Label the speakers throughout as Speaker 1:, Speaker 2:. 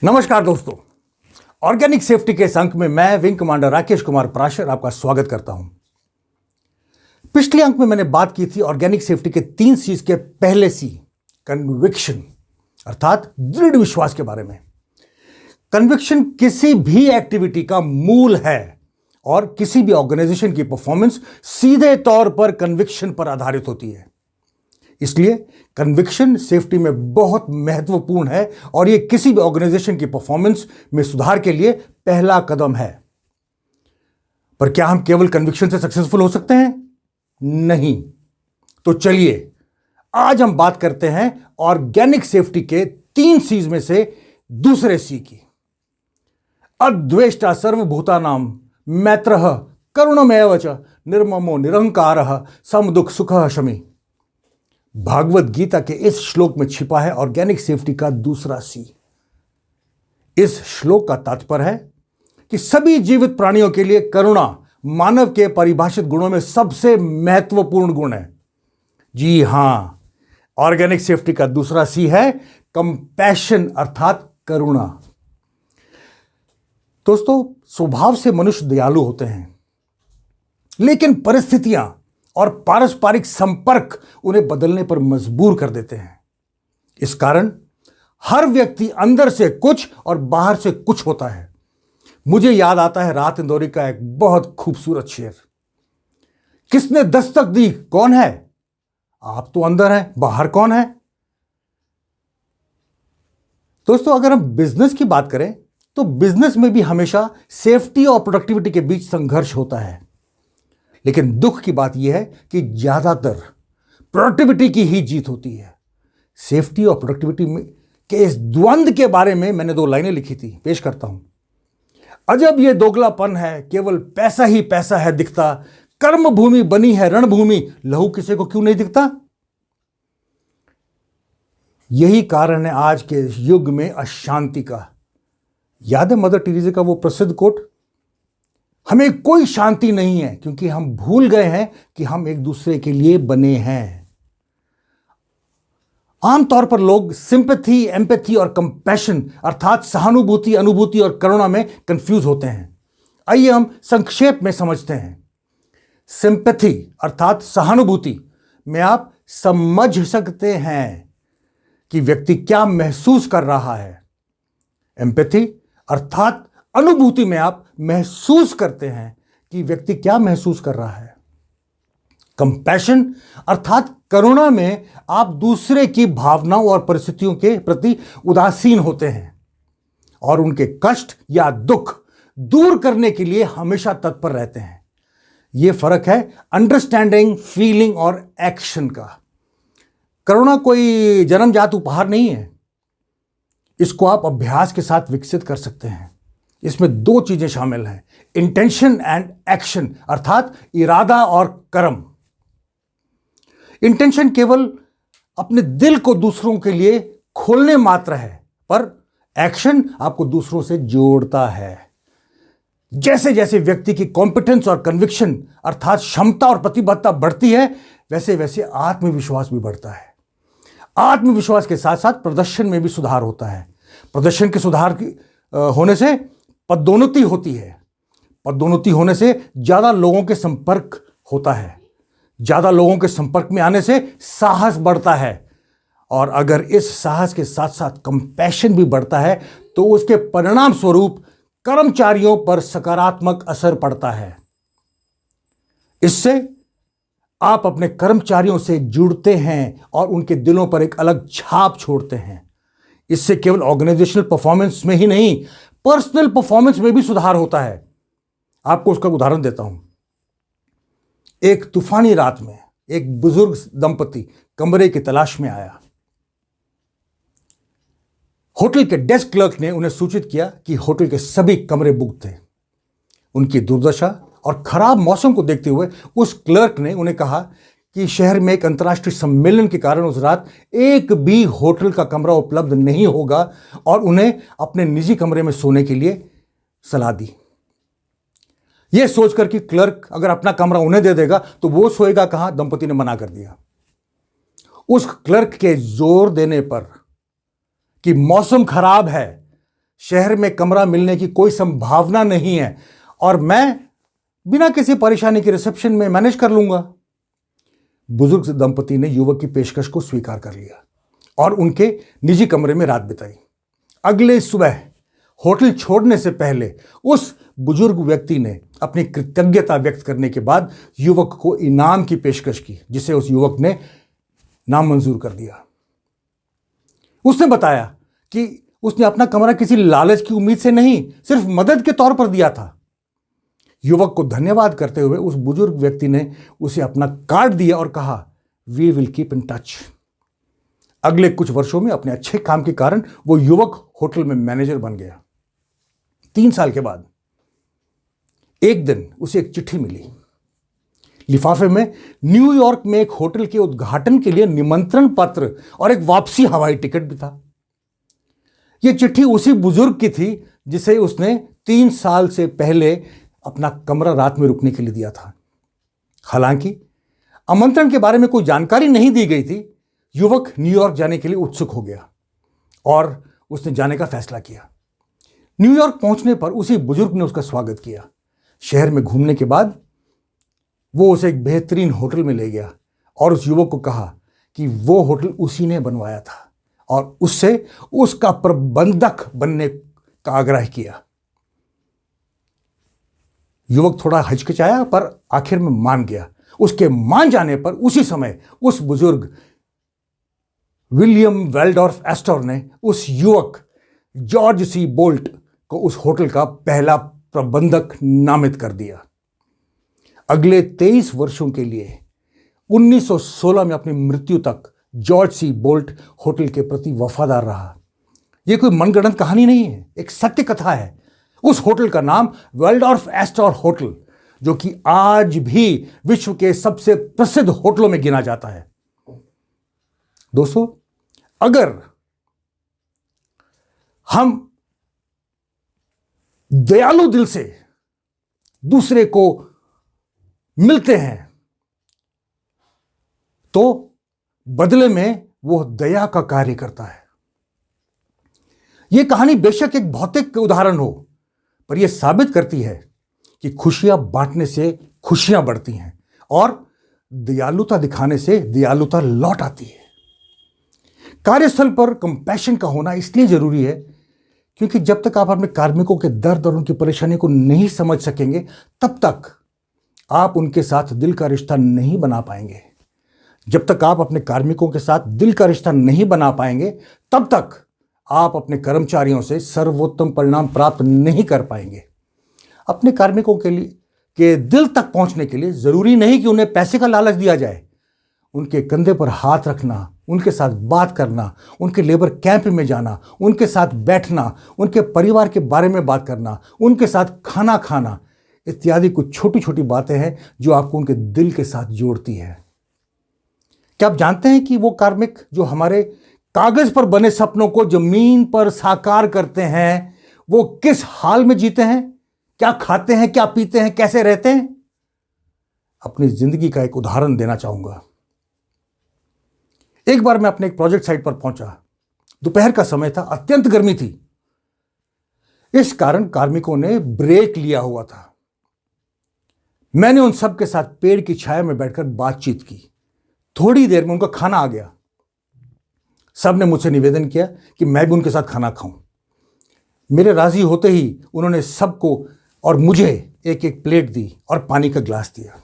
Speaker 1: नमस्कार दोस्तों, organic safety के इस अंक में मैं विंग कमांडर राकेश कुमार पराशर आपका स्वागत करता हूं। पिछले अंक में मैंने बात की थी ऑर्गेनिक सेफ्टी के 3 C's के पहले सी, कन्विक्शन अर्थात दृढ़ विश्वास के बारे में। कन्विक्शन किसी भी एक्टिविटी का मूल है और किसी भी ऑर्गेनाइजेशन की परफॉर्मेंस सीधे तौर पर कन्विक्शन पर आधारित होती है। इसलिए कन्विक्शन सेफ्टी में बहुत महत्वपूर्ण है और यह किसी भी ऑर्गेनाइजेशन की परफॉर्मेंस में सुधार के लिए पहला कदम है। पर क्या हम केवल कन्विक्शन से सक्सेसफुल हो सकते हैं? नहीं। तो चलिए आज हम बात करते हैं ऑर्गेनिक सेफ्टी के 3 C's में से दूसरे सी की। अद्वेष्टा सर्वभूतानां मैत्रः करुणमेव च निर्ममो निरहंकारः समदुःख सुखः शमी। भागवत गीता के इस श्लोक में छिपा है ऑर्गेनिक सेफ्टी का दूसरा सी। इस श्लोक का तात्पर्य है कि सभी जीवित प्राणियों के लिए करुणा मानव के परिभाषित गुणों में सबसे महत्वपूर्ण गुण है। जी हां, ऑर्गेनिक सेफ्टी का दूसरा सी है कंपैशन अर्थात करुणा। दोस्तों, स्वभाव से मनुष्य दयालु होते हैं, लेकिन परिस्थितियां और पारस्परिक संपर्क उन्हें बदलने पर मजबूर कर देते हैं। इस कारण हर व्यक्ति अंदर से कुछ और बाहर से कुछ होता है। मुझे याद आता है राहत इंदौरी का एक बहुत खूबसूरत शेर, किसने दस्तक दी कौन है? आप तो अंदर हैं, बाहर कौन है? दोस्तों, अगर हम बिजनेस की बात करें तो बिजनेस में भी हमेशा सेफ्टी और प्रोडक्टिविटी के बीच संघर्ष होता है। लेकिन दुख की बात यह है कि ज्यादातर प्रोडक्टिविटी की ही जीत होती है। सेफ्टी और प्रोडक्टिविटी के इस द्वंद्व के बारे में मैंने 2 लाइनें लिखी थी, पेश करता हूं। अजब ये दोगलापन है, केवल पैसा ही पैसा है दिखता, कर्म भूमि बनी है रणभूमि, लहू किसी को क्यों नहीं दिखता? यही कारण है आज के युग में अशांति का। याद है मदर टेरेसा का वो प्रसिद्ध कोट, हमें कोई शांति नहीं है क्योंकि हम भूल गए हैं कि हम एक दूसरे के लिए बने हैं। आमतौर पर लोग सिंपैथी, एम्पैथी और कंपैशन अर्थात सहानुभूति, अनुभूति और करुणा में कंफ्यूज होते हैं। आइए हम संक्षेप में समझते हैं। सिंपैथी अर्थात सहानुभूति में आप समझ सकते हैं कि व्यक्ति क्या महसूस कर रहा है। एम्पैथी अर्थात अनुभूति में आप महसूस करते हैं कि व्यक्ति क्या महसूस कर रहा है। कंपैशन अर्थात करुणा में आप दूसरे की भावनाओं और परिस्थितियों के प्रति उदासीन होते हैं और उनके कष्ट या दुख दूर करने के लिए हमेशा तत्पर रहते हैं। यह फर्क है अंडरस्टैंडिंग, फीलिंग और एक्शन का। करुणा कोई जन्मजात उपहार नहीं है, इसको आप अभ्यास के साथ विकसित कर सकते हैं। इसमें 2 चीजें शामिल हैं, इंटेंशन एंड एक्शन अर्थात इरादा और कर्म। इंटेंशन केवल अपने दिल को दूसरों के लिए खोलने मात्र है, पर एक्शन आपको दूसरों से जोड़ता है। जैसे जैसे व्यक्ति की कॉम्पिटेंस और कन्विक्शन अर्थात क्षमता और प्रतिबद्धता बढ़ती है, वैसे वैसे आत्मविश्वास भी बढ़ता है। आत्मविश्वास के साथ साथ प्रदर्शन में भी सुधार होता है। प्रदर्शन के सुधार होने से पदोन्नति होती है। पदोन्नति होने से ज्यादा लोगों के संपर्क होता है। ज्यादा लोगों के संपर्क में आने से साहस बढ़ता है, और अगर इस साहस के साथ साथ कंपैशन भी बढ़ता है तो उसके परिणाम स्वरूप कर्मचारियों पर सकारात्मक असर पड़ता है। इससे आप अपने कर्मचारियों से जुड़ते हैं और उनके दिलों पर एक अलग छाप छोड़ते हैं। इससे केवल ऑर्गेनाइजेशनल परफॉर्मेंस में ही नहीं, पर्सनल परफॉर्मेंस में भी सुधार होता है। आपको उसका उदाहरण देता हूं। एक तूफानी रात में एक बुजुर्ग दंपति कमरे की तलाश में आया। होटल के डेस्क क्लर्क ने उन्हें सूचित किया कि होटल के सभी कमरे बुक थे। उनकी दुर्दशा और खराब मौसम को देखते हुए उस क्लर्क ने उन्हें कहा कि शहर में एक अंतर्राष्ट्रीय सम्मेलन के कारण उस रात एक भी होटल का कमरा उपलब्ध नहीं होगा और उन्हें अपने निजी कमरे में सोने के लिए सलाह दी। यह सोचकर कि क्लर्क अगर अपना कमरा उन्हें दे देगा तो वो सोएगा कहां, दंपति ने मना कर दिया। उस क्लर्क के जोर देने पर कि मौसम खराब है, शहर में कमरा मिलने की कोई संभावना नहीं है और मैं बिना किसी परेशानी के रिसेप्शन में मैनेज कर लूंगा। बुजुर्ग दंपति ने युवक की पेशकश को स्वीकार कर लिया और उनके निजी कमरे में रात बिताई। अगले सुबह होटल छोड़ने से पहले उस बुजुर्ग व्यक्ति ने अपनी कृतज्ञता व्यक्त करने के बाद युवक को इनाम की पेशकश की, जिसे उस युवक ने नामंजूर कर दिया। उसने बताया कि उसने अपना कमरा किसी लालच की उम्मीद से नहीं, सिर्फ मदद के तौर पर दिया था। युवक को धन्यवाद करते हुए उस बुजुर्ग व्यक्ति ने उसे अपना कार्ड दिया और कहा, we will keep in touch. अगले कुछ वर्षों में अपने अच्छे काम के कारण वो युवक होटल में मैनेजर बन गया। 3 साल के बाद एक दिन उसे एक चिट्ठी मिली। लिफाफे में न्यूयॉर्क में एक होटल के उद्घाटन के लिए निमंत्रण पत्र और एक वापसी हवाई टिकट भी था। यह चिट्ठी उसी बुजुर्ग की थी जिसे उसने 3 साल से पहले अपना कमरा रात में रुकने के लिए दिया था। हालांकि आमंत्रण के बारे में कोई जानकारी नहीं दी गई थी, युवक न्यूयॉर्क जाने के लिए उत्सुक हो गया और उसने जाने का फैसला किया। न्यूयॉर्क पहुंचने पर उसी बुजुर्ग ने उसका स्वागत किया। शहर में घूमने के बाद वो उसे एक बेहतरीन होटल में ले गया और उस युवक को कहा कि वो होटल उसी ने बनवाया था और उससे उसका प्रबंधक बनने का आग्रह किया। युवक थोड़ा हिचकिचाया पर आखिर में मान गया। उसके मान जाने पर उसी समय उस बुजुर्ग विलियम वेल्डॉर्फ एस्टर ने उस युवक जॉर्ज सी बोल्ट को उस होटल का पहला प्रबंधक नामित कर दिया। अगले 23 वर्षों के लिए 1916 में अपनी मृत्यु तक जॉर्ज सी बोल्ट होटल के प्रति वफादार रहा। यह कोई मनगढ़ंत कहानी नहीं है, एक सत्य कथा है। उस होटल का नाम वेल्डॉर्फ एस्टर होटल, जो कि आज भी विश्व के सबसे प्रसिद्ध होटलों में गिना जाता है। दोस्तों, अगर हम दयालु दिल से दूसरे को मिलते हैं तो बदले में वो दया का कार्य करता है। यह कहानी बेशक एक भौतिक उदाहरण हो, पर यह साबित करती है कि खुशियां बांटने से खुशियां बढ़ती हैं और दयालुता दिखाने से दयालुता लौट आती है। कार्यस्थल पर कंपैशन का होना इसलिए जरूरी है क्योंकि जब तक आप अपने कार्मिकों के दर्द और उनकी परेशानी को नहीं समझ सकेंगे, तब तक आप उनके साथ दिल का रिश्ता नहीं बना पाएंगे। जब तक आप अपने कार्मिकों के साथ दिल का रिश्ता नहीं बना पाएंगे, तब तक आप अपने कर्मचारियों से सर्वोत्तम परिणाम प्राप्त नहीं कर पाएंगे। अपने कार्मिकों के दिल तक पहुंचने के लिए जरूरी नहीं कि उन्हें पैसे का लालच दिया जाए। उनके कंधे पर हाथ रखना, उनके साथ बात करना, उनके लेबर कैंप में जाना, उनके साथ बैठना, उनके परिवार के बारे में बात करना, उनके साथ खाना खाना इत्यादि कुछ छोटी छोटी बातें हैं जो आपको उनके दिल के साथ जोड़ती है। क्या आप जानते हैं कि वो कार्मिक जो हमारे कागज पर बने सपनों को जमीन पर साकार करते हैं, वो किस हाल में जीते हैं, क्या खाते हैं, क्या पीते हैं, कैसे रहते हैं? अपनी जिंदगी का एक उदाहरण देना चाहूंगा। एक बार मैं अपने एक प्रोजेक्ट साइट पर पहुंचा। दोपहर का समय था, अत्यंत गर्मी थी। इस कारण कार्मिकों ने ब्रेक लिया हुआ था। मैंने उन सब के साथ पेड़ की छाया में बैठकर बातचीत की। थोड़ी देर में उनका खाना आ गया। सब ने मुझसे निवेदन किया कि मैं भी उनके साथ खाना खाऊं। मेरे राजी होते ही उन्होंने सबको और मुझे एक एक प्लेट दी और पानी का ग्लास दिया।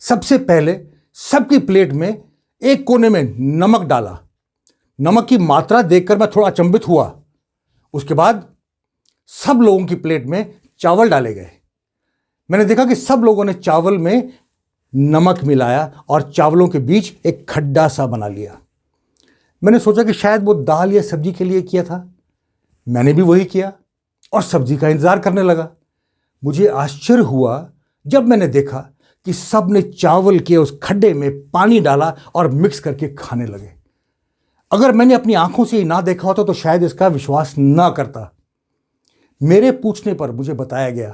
Speaker 1: सबसे पहले सबकी प्लेट में एक कोने में नमक डाला। नमक की मात्रा देखकर मैं थोड़ा अचंभित हुआ। उसके बाद सब लोगों की प्लेट में चावल डाले गए। मैंने देखा कि सब लोगों ने चावल में नमक मिलाया और चावलों के बीच एक खड्डा सा बना लिया। मैंने सोचा कि शायद वो दाल या सब्जी के लिए किया था। मैंने भी वही किया और सब्जी का इंतजार करने लगा। मुझे आश्चर्य हुआ जब मैंने देखा कि सब ने चावल के उस खड्डे में पानी डाला और मिक्स करके खाने लगे। अगर मैंने अपनी आंखों से ही ना देखा होता तो शायद इसका विश्वास ना करता। मेरे पूछने पर मुझे बताया गया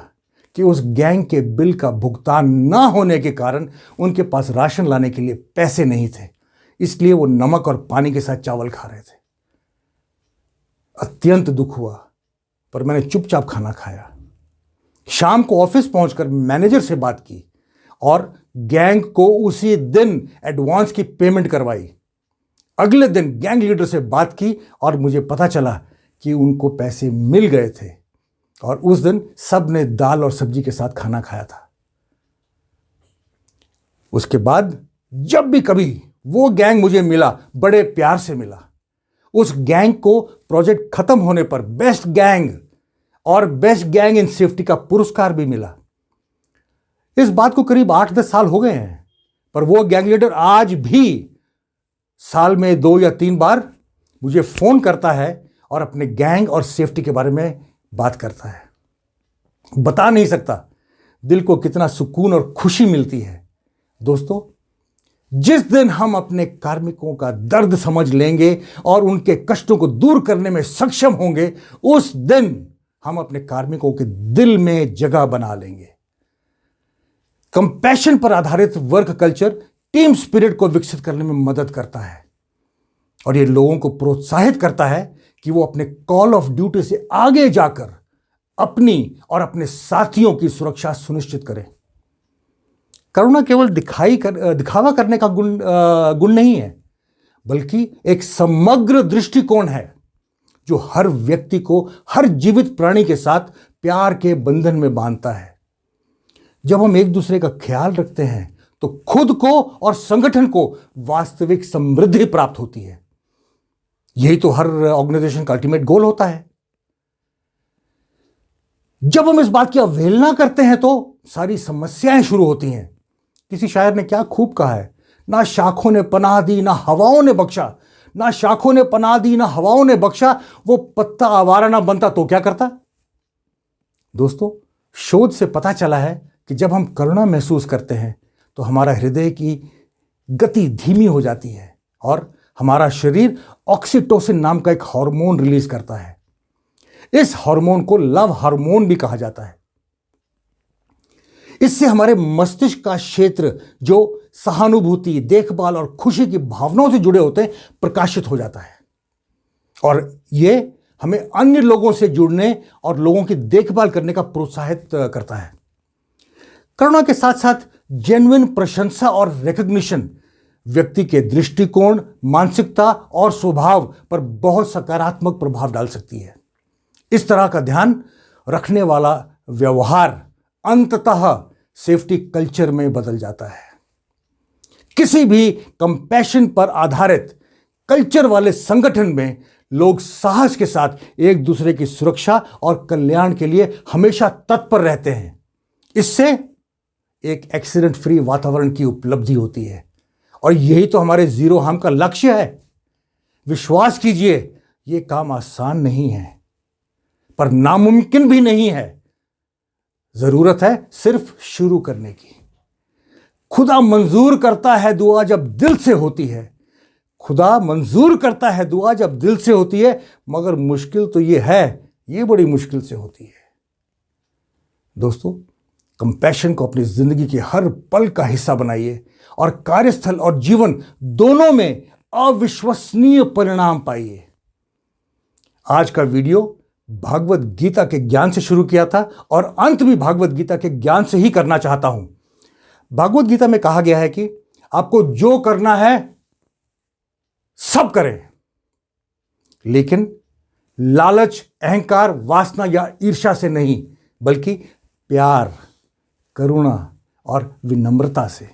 Speaker 1: कि उस गैंग के बिल का भुगतान ना होने के कारण उनके पास राशन लाने के लिए पैसे नहीं थे, इसलिए वो नमक और पानी के साथ चावल खा रहे थे। अत्यंत दुख हुआ पर मैंने चुपचाप खाना खाया। शाम को ऑफिस पहुंचकर मैनेजर से बात की और गैंग को उसी दिन एडवांस की पेमेंट करवाई। अगले दिन गैंग लीडर से बात की और मुझे पता चला कि उनको पैसे मिल गए थे और उस दिन सब ने दाल और सब्जी के साथ खाना खाया था। उसके बाद जब भी कभी वो गैंग मुझे मिला, बड़े प्यार से मिला। उस गैंग को प्रोजेक्ट खत्म होने पर बेस्ट गैंग और बेस्ट गैंग इन सेफ्टी का पुरस्कार भी मिला। इस बात को करीब 8-10 साल हो गए हैं, पर वो गैंग लीडर आज भी साल में 2 या 3 बार मुझे फोन करता है और अपने गैंग और सेफ्टी के बारे में बात करता है। बता नहीं सकता दिल को कितना सुकून और खुशी मिलती है। दोस्तों, जिस दिन हम अपने कार्मिकों का दर्द समझ लेंगे और उनके कष्टों को दूर करने में सक्षम होंगे, उस दिन हम अपने कार्मिकों के दिल में जगह बना लेंगे। कंपैशन पर आधारित वर्क कल्चर टीम स्पिरिट को विकसित करने में मदद करता है और ये लोगों को प्रोत्साहित करता है कि वो अपने कॉल ऑफ ड्यूटी से आगे जाकर अपनी और अपने साथियों की सुरक्षा सुनिश्चित करें। करुणा केवल दिखावा करने का गुण नहीं है, बल्कि एक समग्र दृष्टिकोण है जो हर व्यक्ति को हर जीवित प्राणी के साथ प्यार के बंधन में बांधता है। जब हम एक दूसरे का ख्याल रखते हैं तो खुद को और संगठन को वास्तविक समृद्धि प्राप्त होती है। यही तो हर ऑर्गेनाइजेशन का अल्टीमेट गोल होता है। जब हम इस बात की अवहेलना करते हैं तो सारी समस्याएं शुरू होती हैं। किसी शायर ने क्या खूब कहा है, ना शाखों ने पनाह दी ना हवाओं ने बख्शा, ना शाखों ने पनाह दी ना हवाओं ने बख्शा, वो पत्ता आवारा ना बनता तो क्या करता। दोस्तों, शोध से पता चला है कि जब हम करुणा महसूस करते हैं तो हमारा हृदय की गति धीमी हो जाती है और हमारा शरीर ऑक्सीटोसिन नाम का एक हार्मोन रिलीज करता है। इस हार्मोन को लव हार्मोन भी कहा जाता है। इससे हमारे मस्तिष्क का क्षेत्र जो सहानुभूति, देखभाल और खुशी की भावनाओं से जुड़े होते हैं प्रकाशित हो जाता है और यह हमें अन्य लोगों से जुड़ने और लोगों की देखभाल करने का प्रोत्साहित करता है। करुणा के साथ साथ जेन्युइन प्रशंसा और रिकॉग्निशन व्यक्ति के दृष्टिकोण, मानसिकता और स्वभाव पर बहुत सकारात्मक प्रभाव डाल सकती है। इस तरह का ध्यान रखने वाला व्यवहार अंततः सेफ्टी कल्चर में बदल जाता है। किसी भी कंपैशन पर आधारित कल्चर वाले संगठन में लोग साहस के साथ एक दूसरे की सुरक्षा और कल्याण के लिए हमेशा तत्पर रहते हैं। इससे एक एक्सीडेंट फ्री वातावरण की उपलब्धि होती है और यही तो हमारे जीरो हार्म का लक्ष्य है। विश्वास कीजिए, यह काम आसान नहीं है, पर नामुमकिन भी नहीं है। जरूरत है सिर्फ शुरू करने की। खुदा मंजूर करता है दुआ जब दिल से होती है। खुदा मंजूर करता है दुआ जब दिल से होती है, मगर मुश्किल तो यह है, यह बड़ी मुश्किल से होती है। दोस्तों, कंपैशन को अपनी जिंदगी के हर पल का हिस्सा बनाइए और कार्यस्थल और जीवन दोनों में अविश्वसनीय परिणाम पाइए। आज का वीडियो भागवत गीता के ज्ञान से शुरू किया था और अंत भी भागवत गीता के ज्ञान से ही करना चाहता हूं। भागवत गीता में कहा गया है कि आपको जो करना है सब करें, लेकिन लालच, अहंकार, वासना या ईर्ष्या से नहीं, बल्कि प्यार, करुणा और विनम्रता से।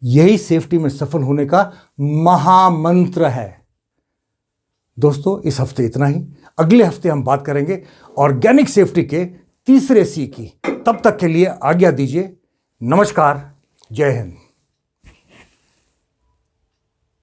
Speaker 1: यही सेफ्टी में सफल होने का महामंत्र है। दोस्तों, इस हफ्ते इतना ही। अगले हफ्ते हम बात करेंगे ऑर्गेनिक सेफ्टी के तीसरे सी की। तब तक के लिए आज्ञा दीजिए। नमस्कार, जय हिंद।